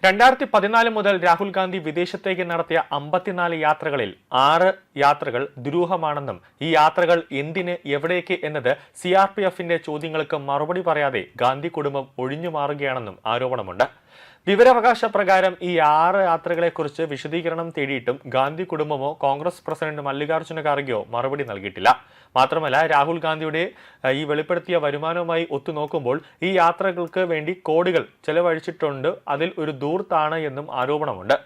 2014 മുതൽ രാഹുൽ ഗാന്ധി വിദേശത്തേക്ക് നടത്തിയ 54 യാത്രകളിൽ 6 യാത്രകൾ ദുരൂഹമാണെന്നും ഈ യാത്രകൾ എന്തിന് എവിടേക്ക് എന്നത് CRPFന്റെ ചോദ്യങ്ങൾക്ക് മറുപടി പറയാതെ ഗാന്ധി കുടുംബം ഒഴിഞ്ഞു മാറുകയാണെന്നും ആരോപണമുണ്ട്. വിവരാവകാശ പ്രകാരം ഈ 6 യാത്രകളെക്കുറിച്ച് വിശദീകരണം തേടിയിട്ടും ഗാന്ധി കുടുംബമോ കോൺഗ്രസ് പ്രസിഡന്റ് മല്ലികാർജ്ജുന ഖാർഗെയോ മറുപടി നൽകിയിട്ടില്ല. മാത്രമല്ല, രാഹുൽ ഗാന്ധിയുടെ ഈ വെളിപ്പെടുത്തിയ വരുമാനവുമായി ഒത്തുനോക്കുമ്പോൾ ഈ യാത്രകൾക്ക് വേണ്ടി കോടികൾ ചെലവഴിച്ചിട്ടുണ്ട്, അതിൽ ഒരു ധൂർത്താണ് എന്നും ആരോപണമുണ്ട്.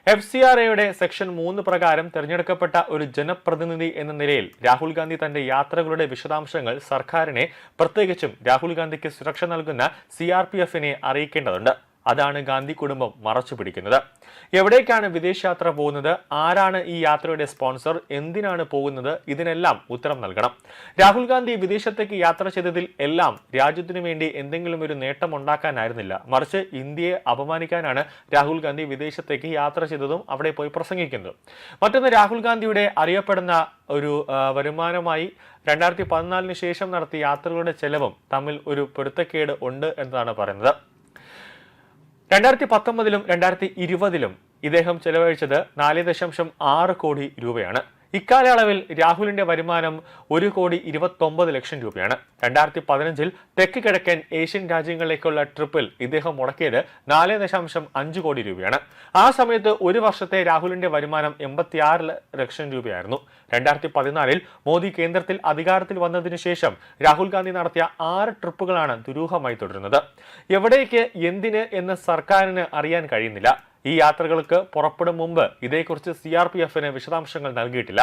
FCRAയുടെ സെക്ഷൻ 3 പ്രകാരം തിരഞ്ഞെടുക്കപ്പെട്ട ഒരു ജനപ്രതിനിധി എന്ന നിലയിൽ രാഹുൽ ഗാന്ധി തന്റെ യാത്രകളുടെ വിശദാംശങ്ങൾ സർക്കാരിനെ, പ്രത്യേകിച്ചും രാഹുൽ ഗാന്ധിക്ക് സുരക്ഷ നൽകുന്ന CRPFനെ അറിയിക്കേണ്ടതുണ്ട്. അതാണ് ഗാന്ധി കുടുംബം മറച്ചു പിടിക്കുന്നത്. എവിടേക്കാണ് വിദേശയാത്ര പോകുന്നത്, ആരാണ് ഈ യാത്രയുടെ സ്പോൺസർ, എന്തിനാണ് പോകുന്നത്, ഇതിനെല്ലാം ഉത്തരം നൽകണം. രാഹുൽ ഗാന്ധി വിദേശത്തേക്ക് യാത്ര ചെയ്തതിൽ എല്ലാം രാജ്യത്തിനു വേണ്ടി എന്തെങ്കിലും ഒരു നേട്ടം ഉണ്ടാക്കാനായിരുന്നില്ല, മറിച്ച് ഇന്ത്യയെ അപമാനിക്കാനാണ് രാഹുൽ ഗാന്ധി വിദേശത്തേക്ക് യാത്ര ചെയ്തതും അവിടെ പോയി പ്രസംഗിക്കുന്നതും. മറ്റൊന്ന്, രാഹുൽ ഗാന്ധിയുടെ അറിയപ്പെടുന്ന ഒരു വരുമാനമായി 2014 ശേഷം നടത്തിയ യാത്രകളുടെ ചെലവും തമ്മിൽ ഒരു പൊരുത്തക്കേട് ഉണ്ട് എന്നതാണ് പറയുന്നത്. 2019 2020 ഇദ്ദേഹം ചെലവഴിച്ചത് 4.6 കോടി രൂപയാണ്. ഇക്കാലയളവിൽ രാഹുലിന്റെ വരുമാനം 1,29,00,000 രൂപയാണ്. 2015 തെക്ക് കിഴക്കൻ ഏഷ്യൻ രാജ്യങ്ങളിലേക്കുള്ള ട്രിപ്പിൽ ഇദ്ദേഹം മുടക്കിയത് 4.5 കോടി രൂപയാണ്. ആ സമയത്ത് ഒരു വർഷത്തെ രാഹുലിന്റെ വരുമാനം 86 ലക്ഷം രൂപയായിരുന്നു. 2014 മോദി കേന്ദ്രത്തിൽ അധികാരത്തിൽ വന്നതിനു ശേഷം രാഹുൽ ഗാന്ധി നടത്തിയ 6 ട്രിപ്പുകളാണ് ദുരൂഹമായി തുടരുന്നത്. എവിടേക്ക്, എന്തിന് എന്ന് സർക്കാരിന് അറിയാൻ കഴിയുന്നില്ല. ഈ യാത്രകൾക്ക് പുറപ്പെടും മുമ്പ് ഇതേക്കുറിച്ച് CRPFന് വിശദാംശങ്ങൾ നൽകിയിട്ടില്ല.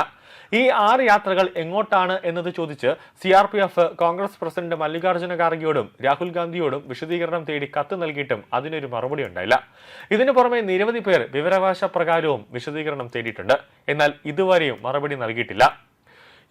ഈ 6 യാത്രകൾ എങ്ങോട്ടാണ് എന്നത് ചോദിച്ച് CRPF കോൺഗ്രസ് പ്രസിഡന്റ് മല്ലികാർജ്ജുന ഖാർഗെയോടും രാഹുൽ ഗാന്ധിയോടും വിശദീകരണം തേടി കത്ത് നൽകിയിട്ടും അതിനൊരു മറുപടി ഉണ്ടായില്ല. ഇതിനു പുറമെ നിരവധി പേർ വിവരാവകാശ പ്രകാരവും വിശദീകരണം തേടിയിട്ടുണ്ട്. എന്നാൽ ഇതുവരെയും മറുപടി നൽകിയിട്ടില്ല.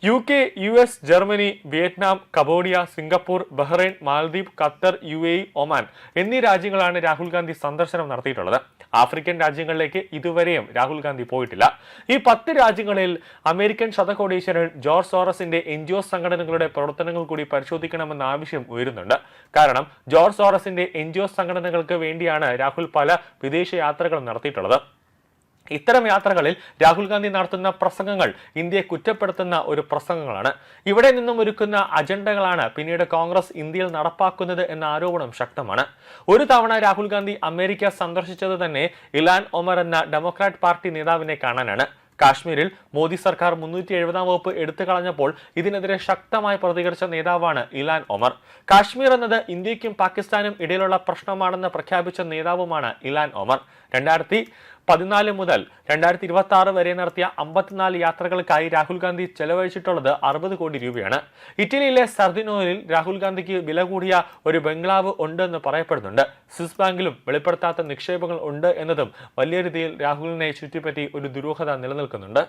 UK, US, Germany, Vietnam, Cambodia, Singapore, Bahrain, മാലദ്വീപ്, ഖത്തർ, UAE, ഒമാൻ എന്നീ രാജ്യങ്ങളാണ് രാഹുൽ ഗാന്ധി സന്ദർശനം നടത്തിയിട്ടുള്ളത്. ആഫ്രിക്കൻ രാജ്യങ്ങളിലേക്ക് ഇതുവരെയും രാഹുൽ ഗാന്ധി പോയിട്ടില്ല. ഈ 10 രാജ്യങ്ങളിൽ അമേരിക്കൻ ശതകോടീശ്വരൻ ജോർജ് സോറസിന്റെ NGO സംഘടനകളുടെ പ്രവർത്തനങ്ങൾ കൂടി പരിശോധിക്കണമെന്ന ആവശ്യം ഉയരുന്നുണ്ട്. കാരണം ജോർജ് സോറസിന്റെ NGO സംഘടനകൾക്ക് വേണ്ടിയാണ് രാഹുൽ പല വിദേശ യാത്രകളും നടത്തിയിട്ടുള്ളത്. ഇത്തരം യാത്രകളിൽ രാഹുൽ ഗാന്ധി നടത്തുന്ന പ്രസംഗങ്ങൾ ഇന്ത്യയെ കുറ്റപ്പെടുത്തുന്ന ഒരു പ്രസംഗങ്ങളാണ്. ഇവിടെ നിന്നും ഒരുക്കുന്ന അജണ്ടകളാണ് പിന്നീട് കോൺഗ്രസ് ഇന്ത്യയിൽ നടപ്പാക്കുന്നത് എന്ന ആരോപണം ശക്തമാണ്. ഒരു തവണ രാഹുൽ ഗാന്ധി അമേരിക്ക സന്ദർശിച്ചത് തന്നെ ഇലാൻ ഒമർ എന്ന ഡെമോക്രാറ്റ് പാർട്ടി നേതാവിനെ കാണാനാണ്. കാശ്മീരിൽ മോദി സർക്കാർ 370-ാം വകുപ്പ് എടുത്തു കളഞ്ഞപ്പോൾ ഇതിനെതിരെ ശക്തമായി പ്രതികരിച്ച നേതാവാണ് ഇലാൻ ഒമർ. കാശ്മീർ എന്നത് ഇന്ത്യക്കും പാകിസ്ഥാനും ഇടയിലുള്ള പ്രശ്നമാണെന്ന് പ്രഖ്യാപിച്ച നേതാവുമാണ് ഇലാൻ ഒമർ. 2014 മുതൽ 2026 വരെ നടത്തിയ 54 യാത്രകൾക്കായി രാഹുൽ ഗാന്ധി ചെലവഴിച്ചിട്ടുള്ളത് 60 കോടി രൂപയാണ്. ഇറ്റലിയിലെ സർദിനോയിൽ രാഹുൽ ഗാന്ധിക്ക് വില കൂടിയ ഒരു ബംഗ്ലാവ് ഉണ്ടെന്ന് പറയപ്പെടുന്നുണ്ട്. സ്വിസ് ബാങ്കിലും വെളിപ്പെടുത്താത്ത നിക്ഷേപങ്ങൾ ഉണ്ട് എന്നതും വലിയ രീതിയിൽ രാഹുലിനെ ചുറ്റിപ്പറ്റി ഒരു ദുരൂഹത നിലനിൽക്കുന്നുണ്ട്.